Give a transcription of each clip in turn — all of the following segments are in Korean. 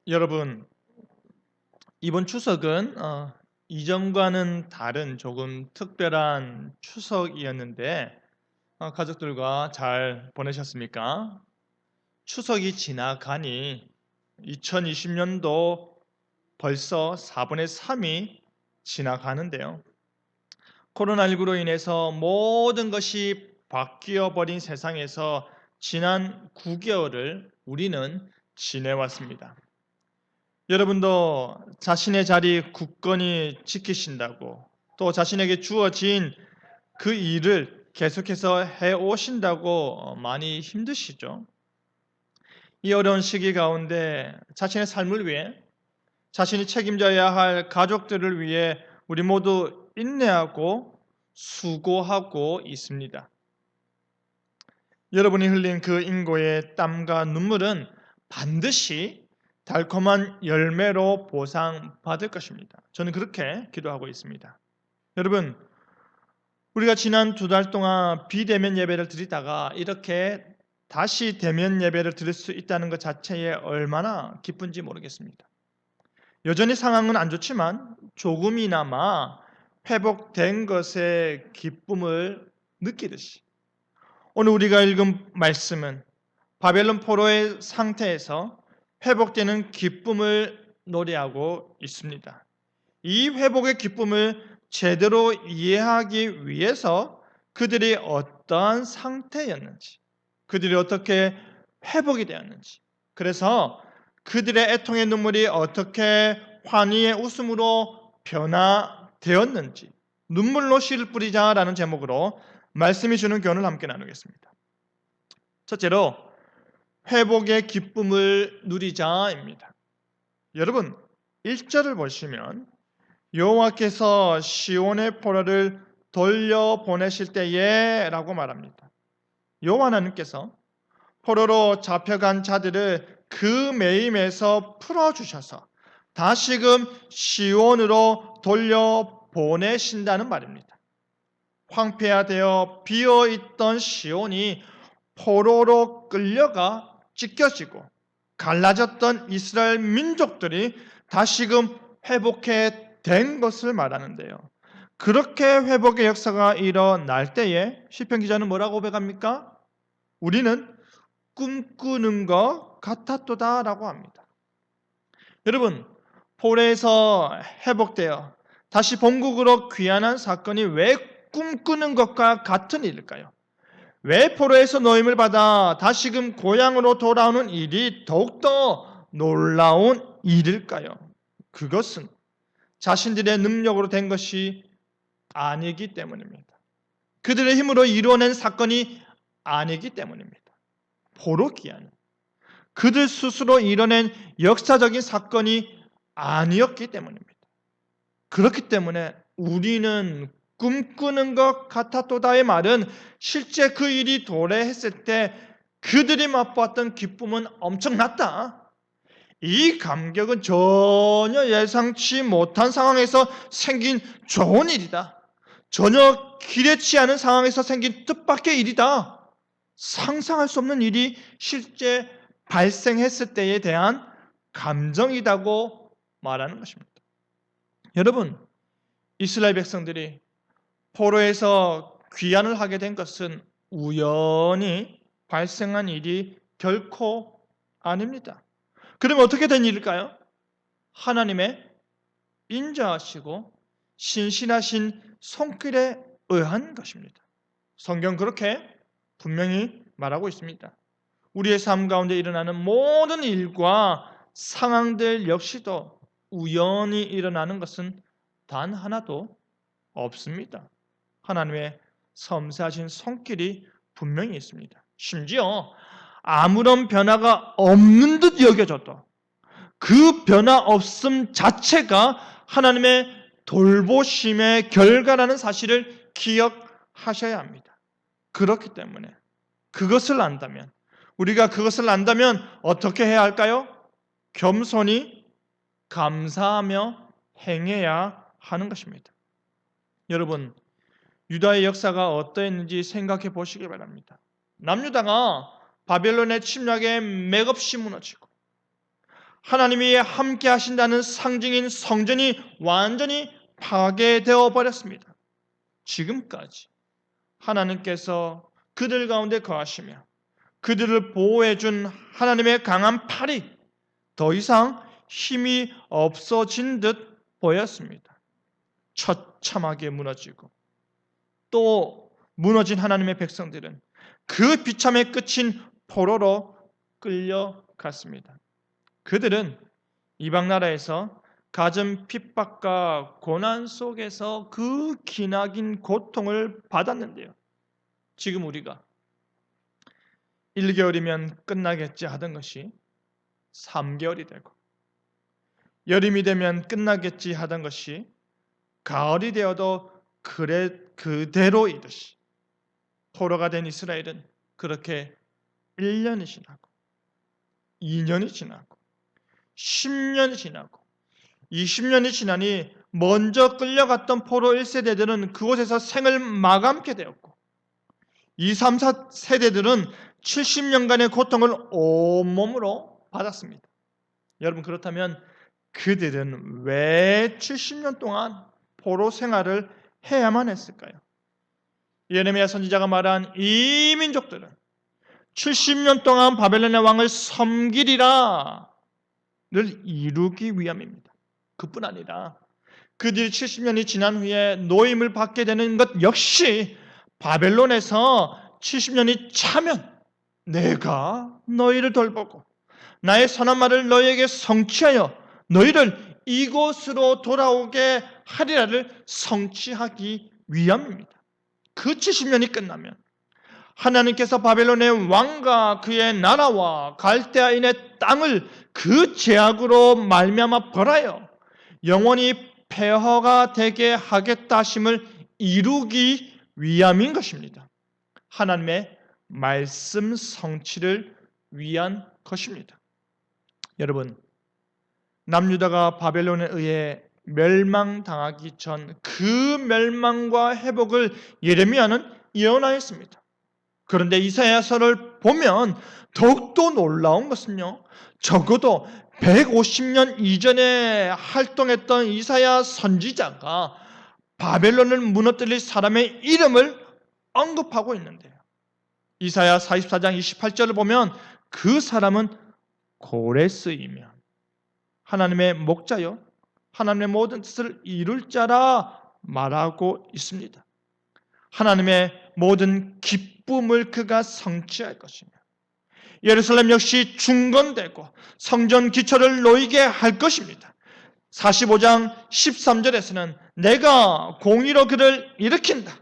여러분, 이번 추석은 이전과는 다른 조금 특별한 추석이었는데 가족들과 잘 보내셨습니까? 추석이 지나가니 2020년도 벌써 4분의 3이 지나가는데요. 코로나19로 인해서 모든 것이 바뀌어 버린 세상에서 지난 9개월을 우리는 지내왔습니다. 여러분도 자신의 자리 굳건히 지키신다고 또 자신에게 주어진 그 일을 계속해서 해 오신다고 많이 힘드시죠? 이 어려운 시기 가운데 자신의 삶을 위해 자신이 책임져야 할 가족들을 위해 우리 모두 인내하고 수고하고 있습니다. 여러분이 흘린 그 인고의 땀과 눈물은 반드시 달콤한 열매로 보상받을 것입니다. 저는 그렇게 기도하고 있습니다. 여러분, 우리가 지난 2달 동안 비대면 예배를 드리다가 이렇게 다시 대면 예배를 드릴 수 있다는 것 자체에 얼마나 기쁜지 모르겠습니다. 여전히 상황은 안 좋지만 조금이나마 회복된 것의 기쁨을 느끼듯이 오늘 우리가 읽은 말씀은 바벨론 포로의 상태에서 회복되는 기쁨을 노래하고 있습니다. 이 회복의 기쁨을 제대로 이해하기 위해서 그들이 어떠한 상태였는지, 그들이 어떻게 회복이 되었는지, 그래서 그들의 애통의 눈물이 어떻게 환희의 웃음으로 변화되었는지, 눈물로 씨를 뿌리자라는 제목으로 말씀이 주는 교훈을 함께 나누겠습니다. 첫째로 회복의 기쁨을 누리자입니다. 여러분, 1절을 보시면 여호와께서 시온의 포로를 돌려보내실 때에 라고 말합니다. 여호와 하나님께서 포로로 잡혀간 자들을 그 매임에서 풀어주셔서 다시금 시온으로 돌려보내신다는 말입니다. 황폐화되어 비어있던 시온이 포로로 끌려가 찢겨지고 갈라졌던 이스라엘 민족들이 다시금 회복해 된 것을 말하는데요. 그렇게 회복의 역사가 일어날 때에 시편 기자는 뭐라고 고백합니까? 우리는 꿈꾸는 것 같았도다라고 합니다. 여러분, 포로에서 회복되어 다시 본국으로 귀환한 사건이 왜 꿈꾸는 것과 같은 일일까요? 왜 포로에서 노임을 받아 다시금 고향으로 돌아오는 일이 더욱더 놀라운 일일까요? 그것은 자신들의 능력으로 된 것이 아니기 때문입니다. 그들의 힘으로 이루어낸 사건이 아니기 때문입니다. 포로 귀환, 그들 스스로 이뤄낸 역사적인 사건이 아니었기 때문입니다. 그렇기 때문에 우리는 꿈꾸는 것 같았도다의 말은 실제 그 일이 도래했을 때 그들이 맛보았던 기쁨은 엄청났다. 이 감격은 전혀 예상치 못한 상황에서 생긴 좋은 일이다. 전혀 기대치 않은 상황에서 생긴 뜻밖의 일이다. 상상할 수 없는 일이 실제 발생했을 때에 대한 감정이라고 말하는 것입니다. 여러분, 이스라엘 백성들이 포로에서 귀환을 하게 된 것은 우연히 발생한 일이 결코 아닙니다. 그러면 어떻게 된 일일까요? 하나님의 인자하시고 신실하신 손길에 의한 것입니다. 성경 그렇게 분명히 말하고 있습니다. 우리의 삶 가운데 일어나는 모든 일과 상황들 역시도 우연히 일어나는 것은 단 하나도 없습니다. 하나님의 섬세하신 손길이 분명히 있습니다. 심지어 아무런 변화가 없는 듯 여겨져도 그 변화 없음 자체가 하나님의 돌보심의 결과라는 사실을 기억하셔야 합니다. 그렇기 때문에 우리가 그것을 안다면 어떻게 해야 할까요? 겸손히 감사하며 행해야 하는 것입니다. 여러분, 유다의 역사가 어떠했는지 생각해 보시기 바랍니다. 남유다가 바벨론의 침략에 맥없이 무너지고 하나님이 함께 하신다는 상징인 성전이 완전히 파괴되어 버렸습니다. 지금까지 하나님께서 그들 가운데 거하시며 그들을 보호해 준 하나님의 강한 팔이 더 이상 힘이 없어진 듯 보였습니다. 처참하게 무너지고 또 무너진 하나님의 백성들은 그 비참의 끝인 포로로 끌려갔습니다. 그들은 이방 나라에서 갖은 핍박과 고난 속에서 그 기나긴 고통을 받았는데요. 지금 우리가 1개월이면 끝나겠지 하던 것이 3개월이 되고, 여름이 되면 끝나겠지 하던 것이 가을이 되어도 그대로이듯이 포로가 된 이스라엘은 그렇게 1년이 지나고 2년이 지나고 10년이 지나고 20년이 지나니 먼저 끌려갔던 포로 1세대들은 그곳에서 생을 마감케 되었고 2, 3, 4세대들은 70년간의 고통을 온몸으로 받았습니다. 여러분, 그렇다면 그들은 왜 70년 동안 포로 생활을 해야만 했을까요? 예레미야 선지자가 말한 이 민족들은 70년 동안 바벨론의 왕을 섬기리라 를 이루기 위함입니다. 그뿐 아니라 그들이 70년이 지난 후에 노임을 받게 되는 것 역시 바벨론에서 70년이 차면 내가 너희를 돌보고 나의 선한 말을 너희에게 성취하여 너희를 이곳으로 돌아오게 하리라를 성취하기 위함입니다. 그 70년이 끝나면 하나님께서 바벨론의 왕과 그의 나라와 갈대아인의 땅을 그 제약으로 말미암아 벌하여 영원히 폐허가 되게 하겠다 하심을 이루기 위함인 것입니다. 하나님의 말씀 성취를 위한 것입니다. 여러분, 남유다가 바벨론에 의해 멸망당하기 전 그 멸망과 회복을 예레미야는 예언하였습니다. 그런데 이사야서를 보면 더욱더 놀라운 것은요, 적어도 150년 이전에 활동했던 이사야 선지자가 바벨론을 무너뜨릴 사람의 이름을 언급하고 있는데요. 이사야 44장 28절을 보면 그 사람은 고레스이며 하나님의 목자요 하나님의 모든 뜻을 이룰 자라 말하고 있습니다. 하나님의 모든 기쁨을 그가 성취할 것이며 예루살렘 역시 중건되고 성전 기초를 놓이게 할 것입니다. 45장 13절에서는 내가 공의로 그를 일으킨다.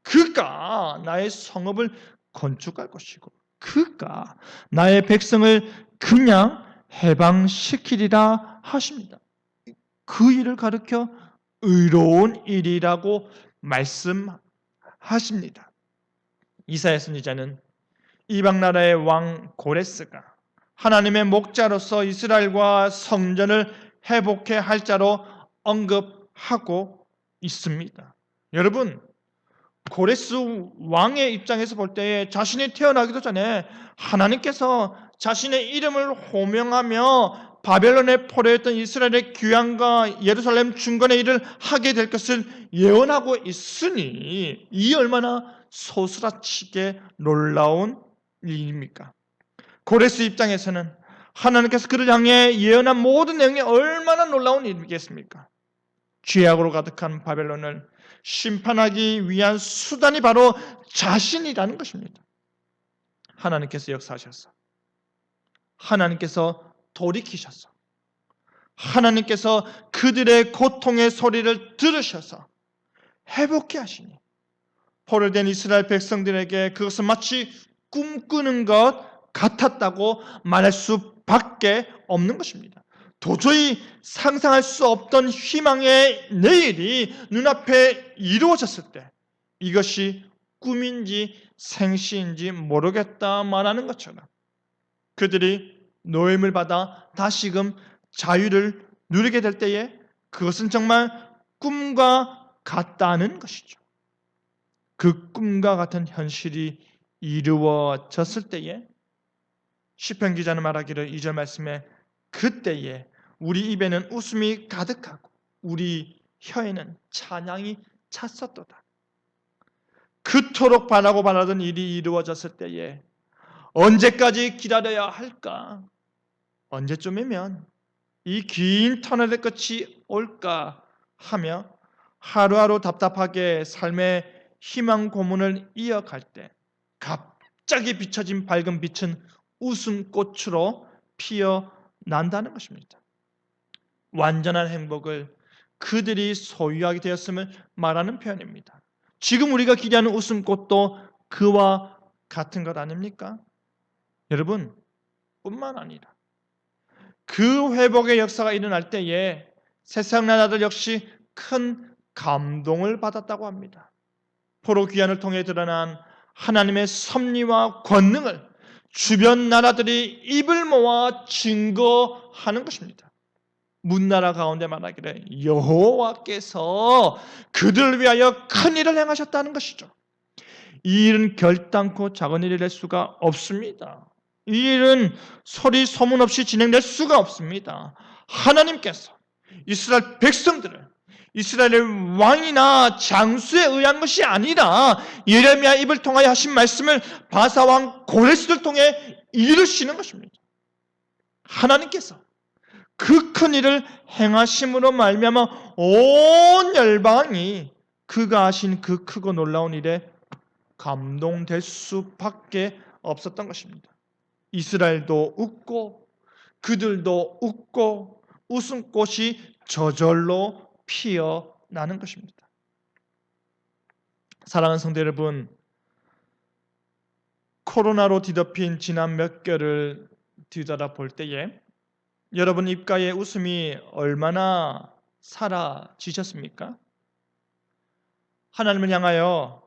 그가 나의 성읍을 건축할 것이고 그가 나의 백성을 그냥 해방시키리라 하십니다. 그 일을 가리켜 의로운 일이라고 말씀하십니다. 이사야 선지자는 이방 나라의 왕 고레스가 하나님의 목자로서 이스라엘과 성전을 회복해 할 자로 언급하고 있습니다. 여러분, 고레스 왕의 입장에서 볼 때에 자신이 태어나기도 전에 하나님께서 자신의 이름을 호명하며 바벨론에 포로였던 이스라엘의 귀환과 예루살렘 중건의 일을 하게 될 것을 예언하고 있으니 이 얼마나 소스라치게 놀라운 일입니까? 고레스 입장에서는 하나님께서 그를 향해 예언한 모든 내용이 얼마나 놀라운 일이겠습니까? 죄악으로 가득한 바벨론을 심판하기 위한 수단이 바로 자신이라는 것입니다. 하나님께서 역사하셔서 하나님께서 돌이키셔서 하나님께서 그들의 고통의 소리를 들으셔서 회복케 하시니 포로된 이스라엘 백성들에게 그것은 마치 꿈꾸는 것 같았다고 말할 수밖에 없는 것입니다. 도저히 상상할 수 없던 희망의 내일이 눈앞에 이루어졌을 때 이것이 꿈인지 생시인지 모르겠다 말하는 것처럼 그들이 노임을 받아 다시금 자유를 누리게 될 때에 그것은 정말 꿈과 같다는 것이죠. 그 꿈과 같은 현실이 이루어졌을 때에 시편 기자는 말하기를 2절 말씀에 그때에 우리 입에는 웃음이 가득하고 우리 혀에는 찬양이 찼었도다. 그토록 바라고 바라던 일이 이루어졌을 때에 언제까지 기다려야 할까? 언제쯤이면 이 긴 터널의 끝이 올까 하며 하루하루 답답하게 삶의 희망 고문을 이어갈 때 갑자기 비춰진 밝은 빛은 웃음꽃으로 피어난다는 것입니다. 완전한 행복을 그들이 소유하게 되었음을 말하는 표현입니다. 지금 우리가 기대하는 웃음꽃도 그와 같은 것 아닙니까? 여러분, 뿐만 아니라 그 회복의 역사가 일어날 때에 세상 나라들 역시 큰 감동을 받았다고 합니다. 포로 귀환을 통해 드러난 하나님의 섭리와 권능을 주변 나라들이 입을 모아 증거하는 것입니다. 문나라 가운데 말하기를 여호와께서 그들을 위하여 큰 일을 행하셨다는 것이죠. 이 일은 결단코 작은 일이 될 수가 없습니다. 이 일은 소리 소문 없이 진행될 수가 없습니다. 하나님께서 이스라엘 백성들을 이스라엘의 왕이나 장수에 의한 것이 아니라 예레미야 입을 통하여 하신 말씀을 바사왕 고레스를 통해 이루시는 것입니다. 하나님께서 그 큰 일을 행하심으로 말미암아 온 열방이 그가 하신 그 크고 놀라운 일에 감동될 수밖에 없었던 것입니다. 이스라엘도 웃고 그들도 웃고 웃음꽃이 저절로 피어나는 것입니다. 사랑하는 성도 여러분, 코로나로 뒤덮인 지난 몇 개월을 뒤돌아볼 때에 여러분 입가에 웃음이 얼마나 사라지셨습니까? 하나님을 향하여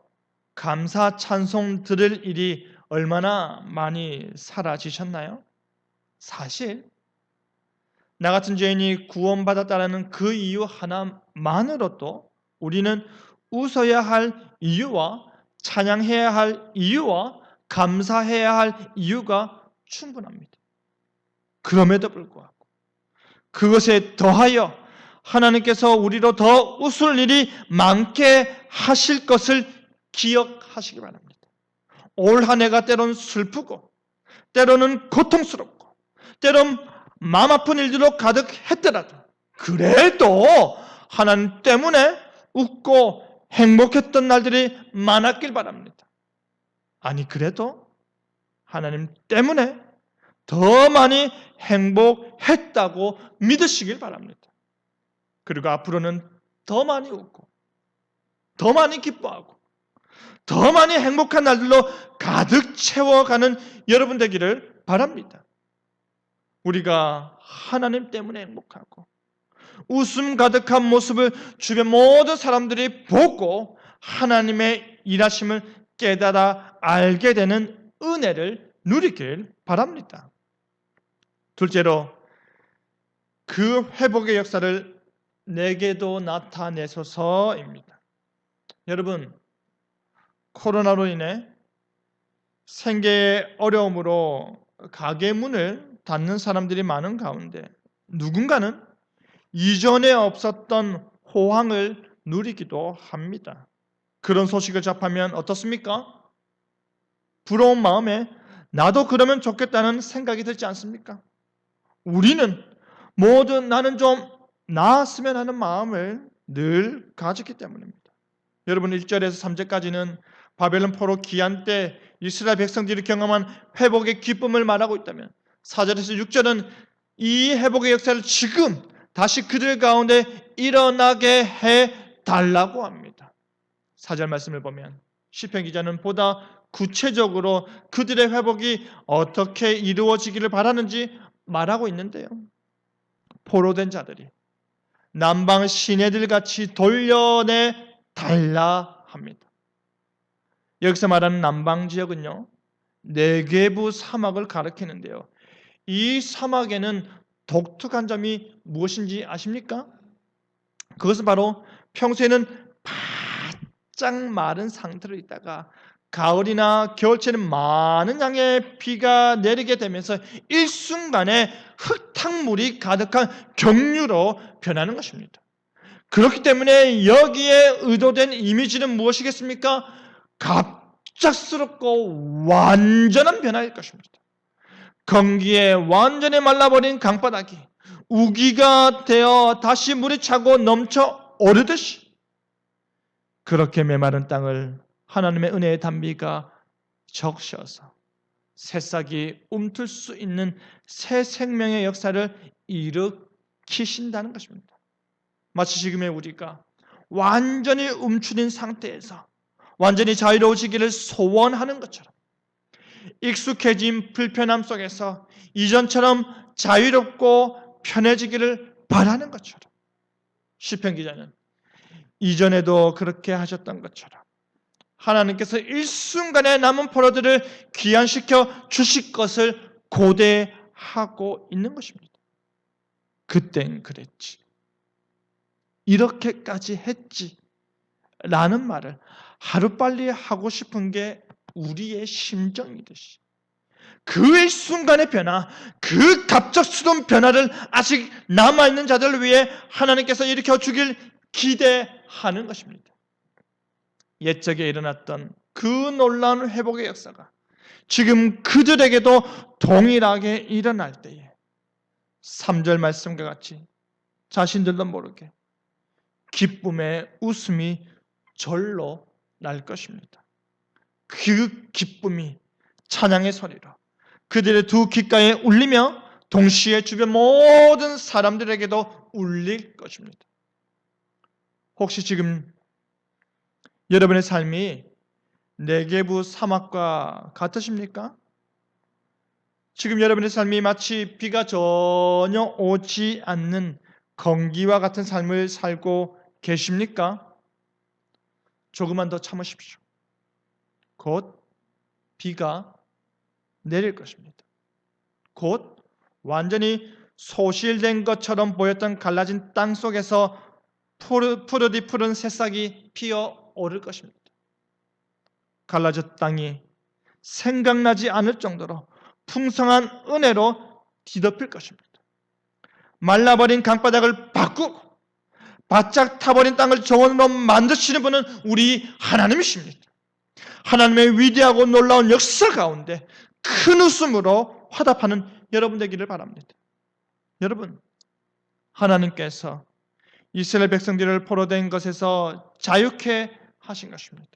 감사 찬송 드릴 일이 얼마나 많이 사라지셨나요? 사실 나 같은 죄인이 구원받았다는 그 이유 하나만으로도 우리는 웃어야 할 이유와 찬양해야 할 이유와 감사해야 할 이유가 충분합니다. 그럼에도 불구하고 그것에 더하여 하나님께서 우리로 더 웃을 일이 많게 하실 것을 기억하시기 바랍니다. 올 한 해가 때론 슬프고 때로는 고통스럽고 때론 마음 아픈 일들로 가득했더라도 그래도 하나님 때문에 웃고 행복했던 날들이 많았길 바랍니다. 아니 그래도 하나님 때문에 더 많이 행복했다고 믿으시길 바랍니다. 그리고 앞으로는 더 많이 웃고 더 많이 기뻐하고 더 많이 행복한 날들로 가득 채워가는 여러분 되기를 바랍니다. 우리가 하나님 때문에 행복하고 웃음 가득한 모습을 주변 모든 사람들이 보고 하나님의 일하심을 깨달아 알게 되는 은혜를 누리길 바랍니다. 둘째로 그 회복의 역사를 내게도 나타내소서입니다. 여러분, 코로나로 인해 생계의 어려움으로 가게 문을 닫는 사람들이 많은 가운데 누군가는 이전에 없었던 호황을 누리기도 합니다. 그런 소식을 접하면 어떻습니까? 부러운 마음에 나도 그러면 좋겠다는 생각이 들지 않습니까? 우리는 모두 나는 좀 나았으면 하는 마음을 늘 가졌기 때문입니다. 여러분 1절에서 3절까지는 바벨론 포로 귀환 때 이스라엘 백성들이 경험한 회복의 기쁨을 말하고 있다면 4절에서 6절은 이 회복의 역사를 지금 다시 그들 가운데 일어나게 해달라고 합니다. 4절 말씀을 보면 시편 기자는 보다 구체적으로 그들의 회복이 어떻게 이루어지기를 바라는지 말하고 있는데요. 포로된 자들이 남방 시내들 같이 돌려내 달라 합니다. 여기서 말하는 남방 지역은요, 네게부 사막을 가리키는데요. 이 사막에는 독특한 점이 무엇인지 아십니까? 그것은 바로 평소에는 바짝 마른 상태로 있다가 가을이나 겨울철에는 많은 양의 비가 내리게 되면서 일순간에 흙탕물이 가득한 경유로 변하는 것입니다. 그렇기 때문에 여기에 의도된 이미지는 무엇이겠습니까? 갑작스럽고 완전한 변화일 것입니다. 건기에 완전히 말라버린 강바닥이 우기가 되어 다시 물이 차고 넘쳐 오르듯이 그렇게 메마른 땅을 하나님의 은혜의 단비가 적셔서 새싹이 움틀 수 있는 새 생명의 역사를 일으키신다는 것입니다. 마치 지금의 우리가 완전히 움츠린 상태에서 완전히 자유로워지기를 소원하는 것처럼 익숙해진 불편함 속에서 이전처럼 자유롭고 편해지기를 바라는 것처럼 시편 기자는 이전에도 그렇게 하셨던 것처럼 하나님께서 일순간에 남은 포로들을 귀환시켜 주실 것을 고대하고 있는 것입니다. 그땐 그랬지. 이렇게까지 했지. 라는 말을 하루빨리 하고 싶은 게 우리의 심정이듯이 그 일순간의 변화, 그 갑작스러운 변화를 아직 남아있는 자들을 위해 하나님께서 일으켜 주길 기대하는 것입니다. 옛적에 일어났던 그 놀라운 회복의 역사가 지금 그들에게도 동일하게 일어날 때에 3절 말씀과 같이 자신들도 모르게 기쁨의 웃음이 절로 날 것입니다. 그 기쁨이 찬양의 소리로 그들의 두 귓가에 울리며 동시에 주변 모든 사람들에게도 울릴 것입니다. 혹시 지금 여러분의 삶이 네게부 사막과 같으십니까? 지금 여러분의 삶이 마치 비가 전혀 오지 않는 건기와 같은 삶을 살고 계십니까? 조금만 더 참으십시오. 곧 비가 내릴 것입니다. 곧 완전히 소실된 것처럼 보였던 갈라진 땅 속에서 푸르디 푸른 새싹이 피어 오를 것입니다. 갈라진 땅이 생각나지 않을 정도로 풍성한 은혜로 뒤덮일 것입니다. 말라버린 강바닥을 바꾸고 바짝 타버린 땅을 정원으로 만드시는 분은 우리 하나님이십니다. 하나님의 위대하고 놀라운 역사 가운데 큰 웃음으로 화답하는 여러분 되기를 바랍니다. 여러분, 하나님께서 이스라엘 백성들을 포로된 것에서 자유케 하신 것입니다.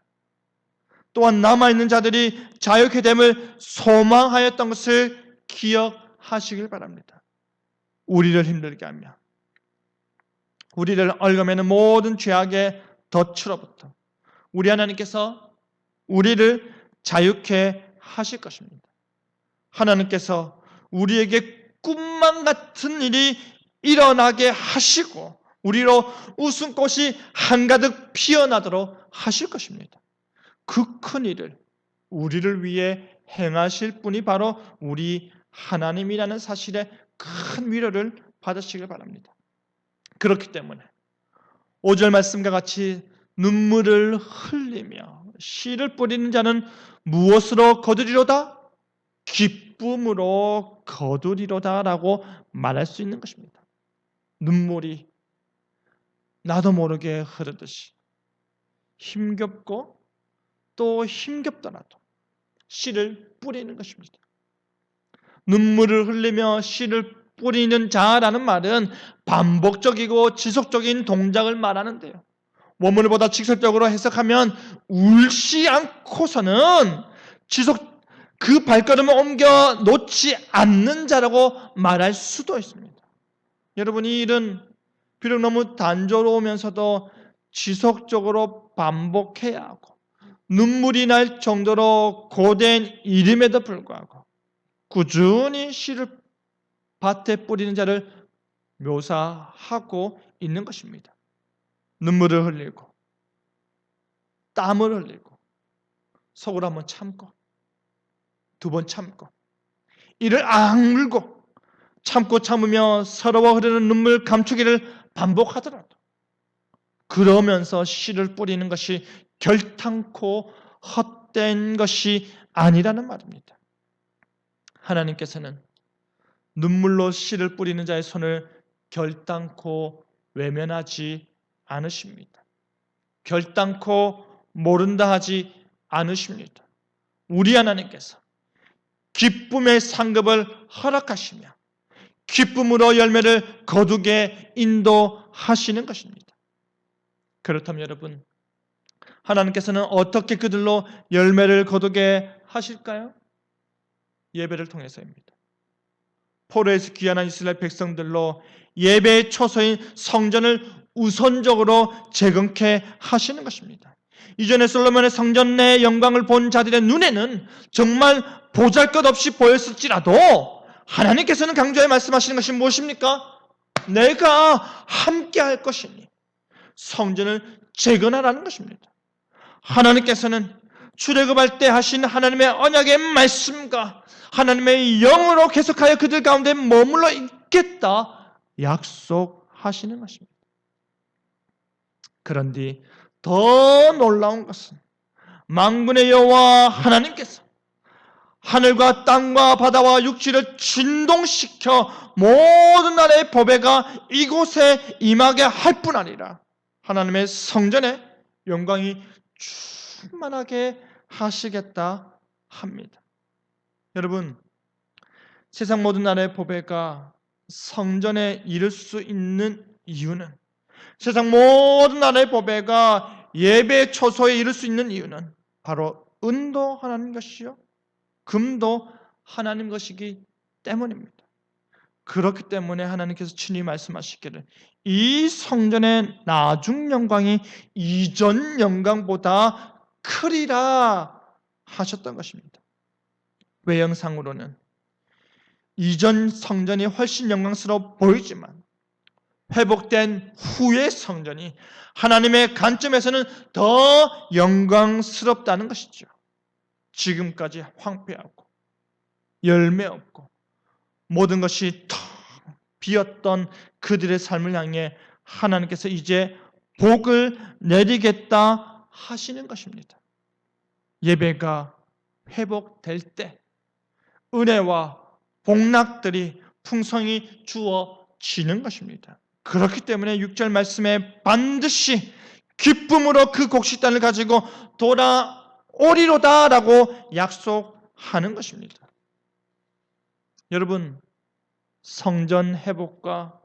또한 남아있는 자들이 자유케 됨을 소망하였던 것을 기억하시길 바랍니다. 우리를 힘들게 하며 우리를 얽어매는 모든 죄악의 덫으로부터 우리 하나님께서 우리를 자유케 하실 것입니다. 하나님께서 우리에게 꿈만 같은 일이 일어나게 하시고 우리로 웃음꽃이 한가득 피어나도록 하실 것입니다. 그 큰 일을 우리를 위해 행하실 분이 바로 우리 하나님이라는 사실에 큰 위로를 받으시길 바랍니다. 그렇기 때문에 5절 말씀과 같이 눈물을 흘리며 씨를 뿌리는 자는 무엇으로 거두리로다? 기쁨으로 거두리로다라고 말할 수 있는 것입니다. 눈물이 나도 모르게 흐르듯이 힘겹고 또 힘겹더라도 씨를 뿌리는 것입니다. 눈물을 흘리며 씨를 뿌리는 자라는 말은 반복적이고 지속적인 동작을 말하는데요. 원문보다 직설적으로 해석하면 울지 않고서는 지속 그 발걸음을 옮겨 놓지 않는 자라고 말할 수도 있습니다. 여러분, 이 일은 비록 너무 단조로우면서도 지속적으로 반복해야 하고 눈물이 날 정도로 고된 일임에도 불구하고 꾸준히 씨를 밭에 뿌리는 자를 묘사하고 있는 것입니다. 눈물을 흘리고 땀을 흘리고 속으로 한번 참고 두 번 참고 이를 악물고 참고 참으며 서러워 흐르는 눈물 감추기를 반복하더라도 그러면서 씨를 뿌리는 것이 결탄코 헛된 것이 아니라는 말입니다. 하나님께서는 눈물로 씨를 뿌리는 자의 손을 결단코 외면하지 않으십니다. 결단코 모른다 하지 않으십니다. 우리 하나님께서 기쁨의 상급을 허락하시며 기쁨으로 열매를 거두게 인도하시는 것입니다. 그렇다면 여러분, 하나님께서는 어떻게 그들로 열매를 거두게 하실까요? 예배를 통해서입니다. 포로에서 귀환한 이스라엘 백성들로 예배의 초소인 성전을 우선적으로 재건케 하시는 것입니다. 이전에 솔로몬의 성전 내 영광을 본 자들의 눈에는 정말 보잘것없이 보였을지라도 하나님께서는 강조해 말씀하시는 것이 무엇입니까? 내가 함께 할 것이니 성전을 재건하라는 것입니다. 하나님께서는 출애굽할 때 하신 하나님의 언약의 말씀과 하나님의 영으로 계속하여 그들 가운데 머물러 있겠다 약속하시는 것입니다. 그런데 더 놀라운 것은 만군의 여호와 하나님께서 하늘과 땅과 바다와 육지를 진동시켜 모든 나라의 보배가 이곳에 임하게 할 뿐 아니라 하나님의 성전에 영광이 충만하게 하시겠다 합니다. 여러분, 세상 모든 나라의 보배가 성전에 이를 수 있는 이유는, 세상 모든 나라의 보배가 예배 초소에 이를 수 있는 이유는 바로 은도 하나님 것이요 금도 하나님 것이기 때문입니다. 그렇기 때문에 하나님께서 친히 말씀하시기를 이 성전의 나중 영광이 이전 영광보다 크리라 하셨던 것입니다. 외형상으로는 이전 성전이 훨씬 영광스러워 보이지만 회복된 후의 성전이 하나님의 관점에서는 더 영광스럽다는 것이죠. 지금까지 황폐하고 열매 없고 모든 것이 텅 비었던 그들의 삶을 향해 하나님께서 이제 복을 내리겠다 하시는 것입니다. 예배가 회복될 때 은혜와 복락들이 풍성히 주어지는 것입니다. 그렇기 때문에 6절 말씀에 반드시 기쁨으로 그 곡식단을 가지고 돌아오리로다라고 약속하는 것입니다. 여러분, 성전 회복과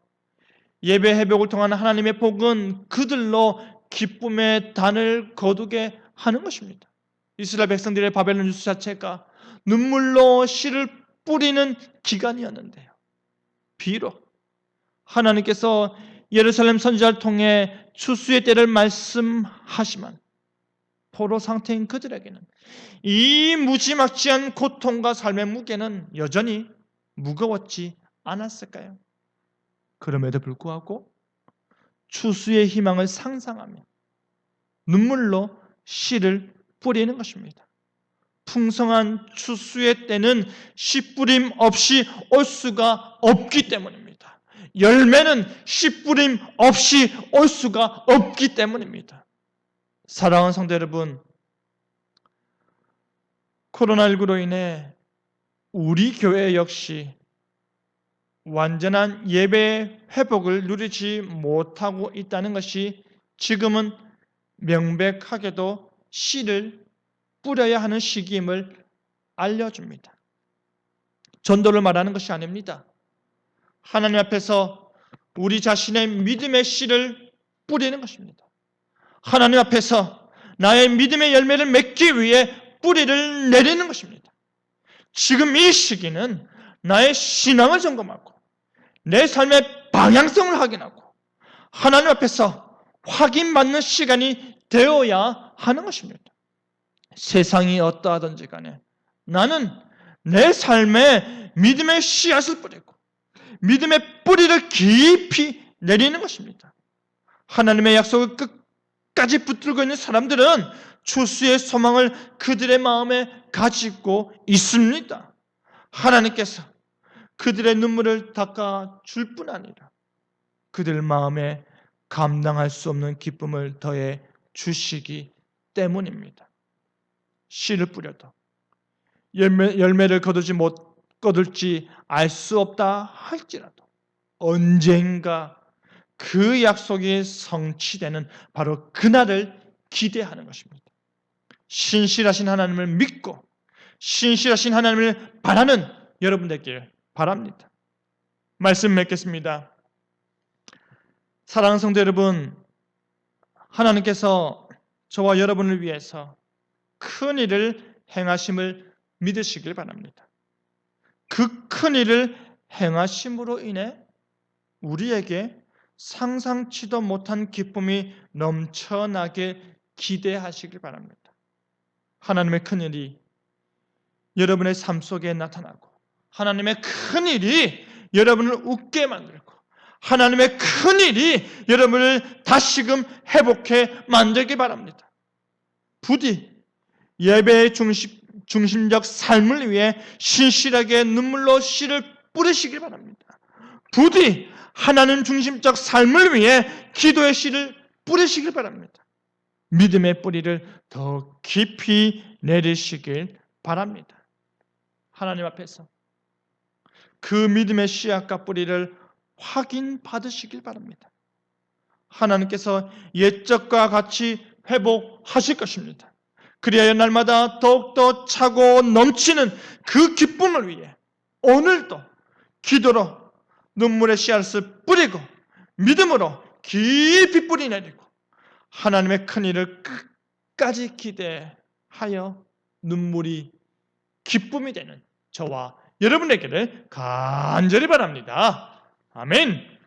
예배 회복을 통한 하나님의 복은 그들로 기쁨의 단을 거두게 하는 것입니다. 이스라엘 백성들의 바벨론 유수 자체가 눈물로 씨를 뿌리는 기간이었는데요. 비록 하나님께서 예루살렘 선지자를 통해 추수의 때를 말씀하시만 포로 상태인 그들에게는 이 무지막지한 고통과 삶의 무게는 여전히 무거웠지 않았을까요? 그럼에도 불구하고 추수의 희망을 상상하며 눈물로 씨를 뿌리는 것입니다. 풍성한 추수의 때는 씨 뿌림 없이 올 수가 없기 때문입니다. 열매는 씨 뿌림 없이 올 수가 없기 때문입니다. 사랑하는 성도 여러분, 코로나19로 인해 우리 교회 역시 완전한 예배 회복을 누리지 못하고 있다는 것이 지금은 명백하게도 씨를 뿌려야 하는 시기임을 알려줍니다. 전도를 말하는 것이 아닙니다. 하나님 앞에서 우리 자신의 믿음의 씨를 뿌리는 것입니다. 하나님 앞에서 나의 믿음의 열매를 맺기 위해 뿌리를 내리는 것입니다. 지금 이 시기는 나의 신앙을 점검하고 내 삶의 방향성을 확인하고 하나님 앞에서 확인받는 시간이 되어야 하는 것입니다. 세상이 어떠하든지 간에 나는 내 삶에 믿음의 씨앗을 뿌리고 믿음의 뿌리를 깊이 내리는 것입니다. 하나님의 약속을 끝까지 붙들고 있는 사람들은 추수의 소망을 그들의 마음에 가지고 있습니다. 하나님께서 그들의 눈물을 닦아줄 뿐 아니라 그들 마음에 감당할 수 없는 기쁨을 더해 주시기 때문입니다. 씨를 뿌려도 열매를 거둘지 알 수 없다 할지라도 언젠가 그 약속이 성취되는 바로 그날을 기대하는 것입니다. 신실하신 하나님을 믿고 신실하신 하나님을 바라는 여러분 되길 바랍니다. 말씀 맺겠습니다. 사랑하는 성도 여러분, 하나님께서 저와 여러분을 위해서 큰 일을 행하심을 믿으시길 바랍니다. 그 큰 일을 행하심으로 인해 우리에게 상상치도 못한 기쁨이 넘쳐나게 기대하시길 바랍니다. 하나님의 큰 일이 여러분의 삶 속에 나타나고 하나님의 큰 일이 여러분을 웃게 만들고 하나님의 큰 일이 여러분을 다시금 회복해 만들기 바랍니다. 부디 예배의 중심적 삶을 위해 신실하게 눈물로 씨를 뿌리시길 바랍니다. 부디 하나님 중심적 삶을 위해 기도의 씨를 뿌리시길 바랍니다. 믿음의 뿌리를 더 깊이 내리시길 바랍니다. 하나님 앞에서 그 믿음의 씨앗과 뿌리를 확인받으시길 바랍니다. 하나님께서 옛적과 같이 회복하실 것입니다. 그리하여 날마다 더욱더 차고 넘치는 그 기쁨을 위해 오늘도 기도로 눈물의 씨앗을 뿌리고 믿음으로 깊이 뿌리 내리고 하나님의 큰 일을 끝까지 기대하여 눈물이 기쁨이 되는 저와 여러분에게를 간절히 바랍니다. 아멘.